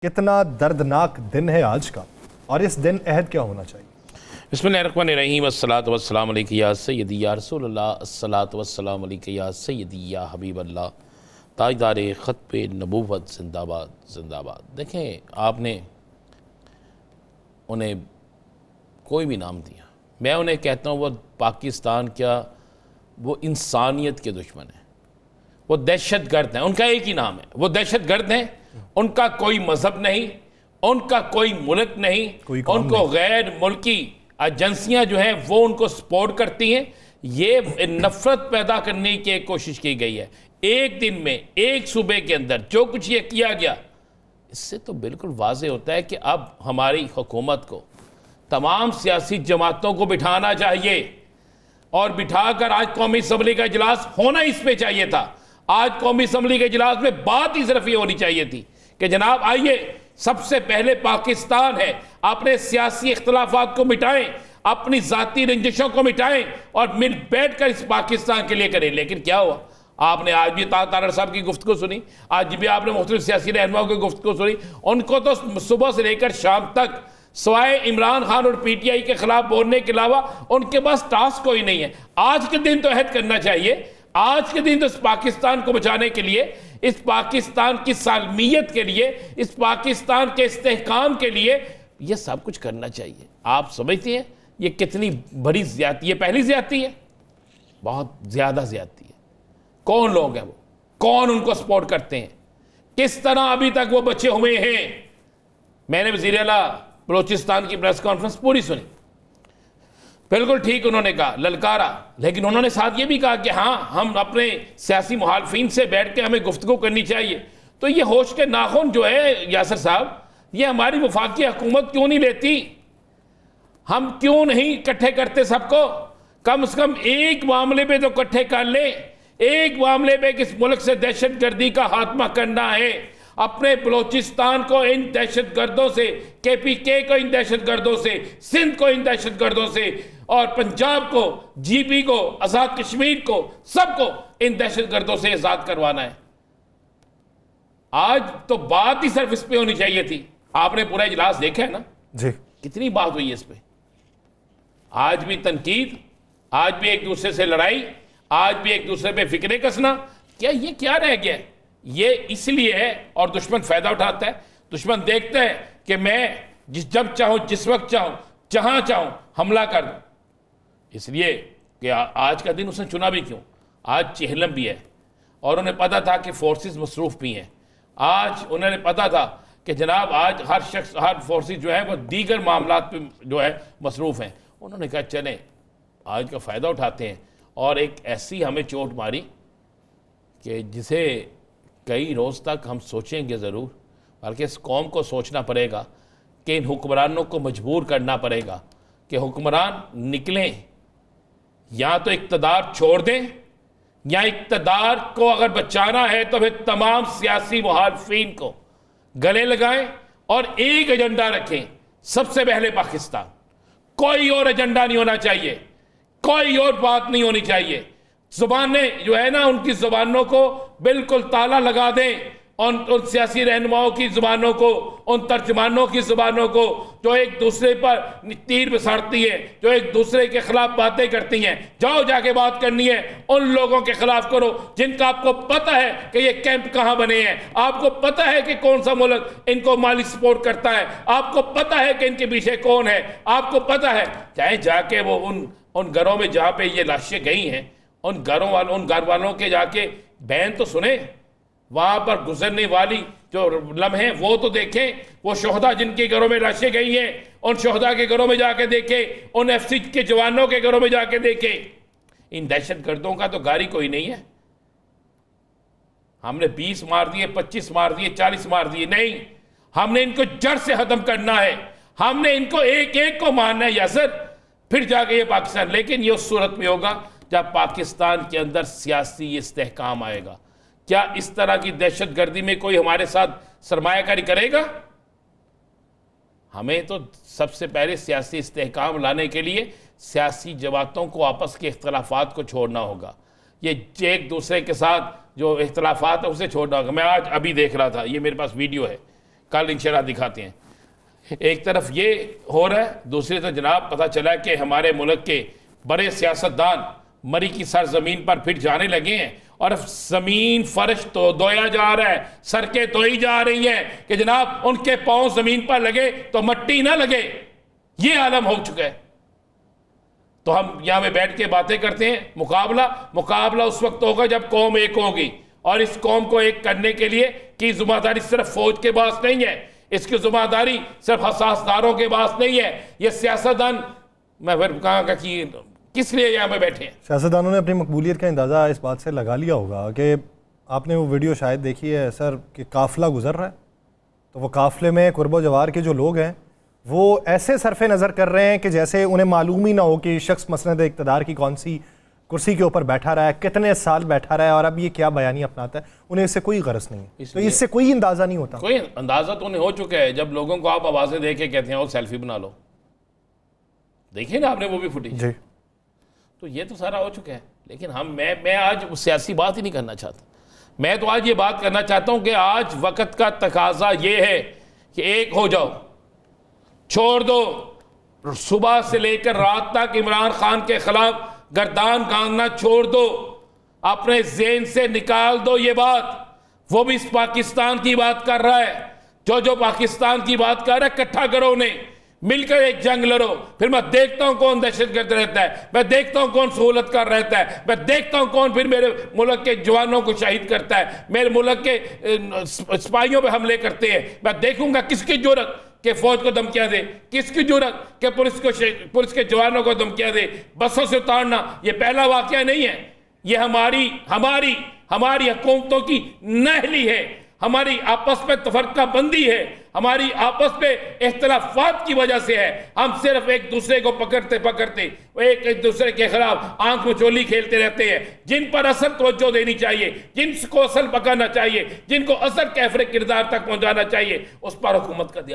कितना दर्दनाक दिन है आज का, और इस दिन अहद क्या होना चाहिए? बिस्मिल्लाहिर्रहमानिर्रहीम अस्सलातु वस्सलामु अलैका या सय्यदी या रसूलल्लाह अस्सलातु वस्सलामु अलैका या सय्यदी या हबीबल्लाह ताजदार ख़त्म नबूवत जिंदाबाद जिंदाबाद। देखें, आपने उन्हें कोई भी नाम दिया, मैं उन्हें कहता हूँ वो पाकिस्तान क्या, वो इंसानियत के दुश्मन है, वो दहशत गर्द हैं। उनका एक ही नाम है, वो दहशत गर्द हैं। उनका कोई मजहब नहीं, उनका कोई मुल्क नहीं, उनको गैर मुल्की एजेंसियां जो हैं वो उनको सपोर्ट करती हैं। ये नफरत पैदा करने की कोशिश की गई है। एक दिन में एक सूबे के अंदर जो कुछ ये किया गया, इससे तो बिल्कुल वाज़े होता है कि अब हमारी हुकूमत को तमाम सियासी जमातों को बिठाना चाहिए, और बिठाकर आज कौमी असम्बली का इजलास होना इस पे चाहिए था। आज कौमी असम्बली के इजलास में बात ही सिर्फ ये होनी चाहिए थी कि जनाब आइए, सबसे पहले पाकिस्तान है, अपने सियासी इख्तलाफात को मिटाएं, अपनी जाती रंजिशों को मिटाएं और मिल बैठ कर इस पाकिस्तान के लिए करें। लेकिन क्या हुआ? आपने आज भी तारड़ साहब की गुफ्तगू सुनी, आज भी आपने मुख्तलिफ सियासी रहनुमाओं की गुफ्तगू सुनी। उनको तो सुबह से लेकर शाम तक सवाए इमरान खान और पीटीआई के खिलाफ बोलने के अलावा उनके पास टास्क कोई नहीं है। आज के दिन तो अहद करना चाहिए, आज के दिन तो इस पाकिस्तान को बचाने के लिए, इस पाकिस्तान की सालमियत के लिए, इस पाकिस्तान के इस्तेहकाम के लिए ये सब कुछ करना चाहिए। आप समझते हैं ये कितनी बड़ी ज्यादती है? पहली ज्यादती है, बहुत ज्यादा ज्यादती है। कौन लोग हैं वो, कौन उनको सपोर्ट करते हैं, किस तरह अभी तक वो बचे हुए हैं? मैंने वज़ीर आला बलोचिस्तान की प्रेस कॉन्फ्रेंस पूरी सुनी, बिल्कुल ठीक उन्होंने कहा, ललकारा, लेकिन उन्होंने साथ ये भी कहा कि हाँ, हम अपने सियासी मुखालफिन से बैठ के हमें गुफ्तगू करनी चाहिए। तो ये होश के नाखून जो है यासर साहब, ये हमारी वफाकी हुकूमत क्यों नहीं लेती? हम क्यों नहीं इकट्ठे करते सबको? कम से कम एक मामले पे तो इकट्ठे कर ले, एक मामले पे किस मुल्क से दहशत गर्दी का खात्मा करना है, अपने बलोचिस्तान को इन दहशत गर्दों से, KPK को इन दहशत गर्दों से, सिंध को इन दहशत गर्दों से, और पंजाब को, GB को, आजाद कश्मीर को, सबको इन दहशत गर्दों से आजाद करवाना है। आज तो बात ही सिर्फ इस पे होनी चाहिए थी। आपने पूरा इजलास देखा है ना जी, कितनी बात हुई है इस पे। आज भी तनकीद, आज भी एक दूसरे से लड़ाई, आज भी एक दूसरे पे फिक्रे कसना। क्या ये क्या रह गया है? ये इसलिए है, और दुश्मन फायदा उठाता है। दुश्मन देखता है कि मैं जब चाहूं, जिस वक्त चाहूं, जहां चाहूं हमला कर दूं। इसलिए कि आज का दिन उसने चुना भी क्यों? आज चेहलम भी है, और उन्हें पता था कि फोर्सेस मसरूफ भी हैं। आज उन्हें पता था कि जनाब आज हर शख्स, हर फोर्सेस जो है वो दीगर मामलात पे जो है मसरूफ हैं। उन्होंने कहा चलें आज का फ़ायदा उठाते हैं, और एक ऐसी हमें चोट मारी कि जिसे कई रोज़ तक हम सोचेंगे ज़रूर, बल्कि इस कौम को सोचना पड़ेगा कि इन हुक्मरानों को मजबूर करना पड़ेगा कि हुक्मरान निकलें, या तो इक़्तिदार छोड़ दें, या इक़्तिदार को अगर बचाना है तो फिर तमाम सियासी मुखालफिन को गले लगाएं और एक एजेंडा रखें, सबसे पहले पाकिस्तान। कोई और एजेंडा नहीं होना चाहिए, कोई और बात नहीं होनी चाहिए। जुबानें जो है ना, उनकी जुबानों को बिल्कुल ताला लगा दें, उन सियासी रहनुमाओं की जुबानों को, उन तर्जमानों की जुबानों को जो एक दूसरे पर तीर बसारती है, जो एक दूसरे के खिलाफ बातें करती हैं। जाओ जाके बात करनी है उन लोगों के खिलाफ करो जिनका आपको पता है कि ये कैंप कहाँ बने हैं, आपको पता है कि कौन सा मुल्क इनको माली सपोर्ट करता है, आपको पता है कि इनके पीछे कौन है, आपको पता है। चाहे जाके वो उन घरों में जहाँ पे ये लाशें गई हैं, उन घर वालों के जाके बयान तो सुने, वहां पर गुजरने वाली जो लम्हे वो तो देखें। वो शोहदा जिनके घरों में लाशें गई हैं, उन शोहदा के घरों में जाके देखें, उन FC के जवानों के घरों में जाके देखें। इन दहशत गर्दों का तो गारी कोई नहीं है। हमने 20 मार दिए, 25 मार दिए, 40 मार दिए, नहीं, हमने इनको जड़ से खत्म करना है। हमने इनको एक एक को मारना है यासर, फिर जाके ये पाकिस्तान। लेकिन ये उस सूरत में होगा जब पाकिस्तान के अंदर सियासी इस्तेहकाम आएगा। क्या इस तरह की दहशत गर्दी में कोई हमारे साथ सरमायाकारी करेगा? हमें तो सबसे पहले सियासी इस्तेहकाम लाने के लिए सियासी जमातों को आपस के इख्तलाफात को छोड़ना होगा। ये एक दूसरे के साथ जो इख्तलाफात है उसे छोड़ना होगा। मैं आज अभी देख रहा था, ये मेरे पास वीडियो है कल इंशाल्लाह दिखाते हैं। एक तरफ ये हो रहा है, दूसरी तरफ जनाब पता चला कि हमारे मुल्क के बड़े सियासतदान मरी की सरजमीन पर फिर जाने लगे हैं और जमीन फर्श तो धोया जा रहा है, सड़कें धोई जा रही हैं कि जनाब उनके पांव जमीन पर लगे तो मट्टी ना लगे। ये आलम हो चुका है। तो हम यहां पे बैठ के बातें करते हैं। मुकाबला उस वक्त होगा जब कौम एक होगी, और इस कौम को एक करने के लिए की जिम्मेदारी सिर्फ फौज के पास नहीं है, इसकी जिम्मेदारी सिर्फ हसासदारों के पास नहीं है। ये सियासतदान, मैं फिर कहूँगा कि किस लिए यहाँ पे बैठे हैं। सियासतदानों ने अपनी मकबूलियत का अंदाज़ा इस बात से लगा लिया होगा कि आपने वो वीडियो शायद देखी है सर कि काफ़िला गुजर रहा है, तो वो काफ़िले में कुर्बो जवार के जो लोग हैं वो ऐसे सरफे नज़र कर रहे हैं कि जैसे उन्हें मालूम ही ना हो कि शख्स मसनद इक़्तिदार की कौन सी कुर्सी के ऊपर बैठा रहा है, कितने साल बैठा रहा है और अब ये क्या बयानी अपनाता है। उन्हें इससे कोई गरज नहीं है, तो इससे कोई अंदाज़ा नहीं होता। कोई अंदाज़ा तो उन्हें हो चुका है जब लोगों को आप आवाज़ें दे के कहते हैं और सेल्फी बना लो। देखिए ना आपने वो भी फुटेज जी। तो ये तो सारा हो चुका है। लेकिन मैं आज सियासी बात ही नहीं करना चाहता। मैं तो आज ये बात करना चाहता हूं कि आज वक्त का तकाजा ये है कि एक हो जाओ, छोड़ दो सुबह से लेकर रात तक इमरान खान के खिलाफ गर्दान कांगना छोड़ दो, अपने ज़हन से निकाल दो ये बात। वो भी इस पाकिस्तान की बात कर रहा है, जो पाकिस्तान की बात कर रहा है, इकट्ठा करो उन्हें, मिलकर एक जंग लड़ो। फिर मैं देखता हूं कौन दहशतगर्द रहता है, मैं देखता हूं कौन सहूलत कर रहता है, मैं देखता हूं कौन फिर मेरे मुल्क के जवानों को शहीद करता है, मेरे मुल्क के सिपाहियों पे हमले करते हैं। मैं देखूंगा किसकी जुर्रत के फौज को धमकियां दे, किसकी जुर्रत के पुलिस के जवानों को धमकियां दे। बसों से उतारना ये पहला वाकया नहीं है, ये हमारी हुकूमतों की नहली है, हमारी आपस में तफरका बंदी है, हमारी आपस में इख्तलाफात की वजह से है। हम सिर्फ एक दूसरे को पकड़ते एक दूसरे के खिलाफ आंख मचोली खेलते रहते हैं। जिन पर असल तवज्जो देनी चाहिए, जिनको असल पकड़ना चाहिए, जिनको असल कैफरे किरदार तक पहुंचाना चाहिए, उस पर हुकूमत का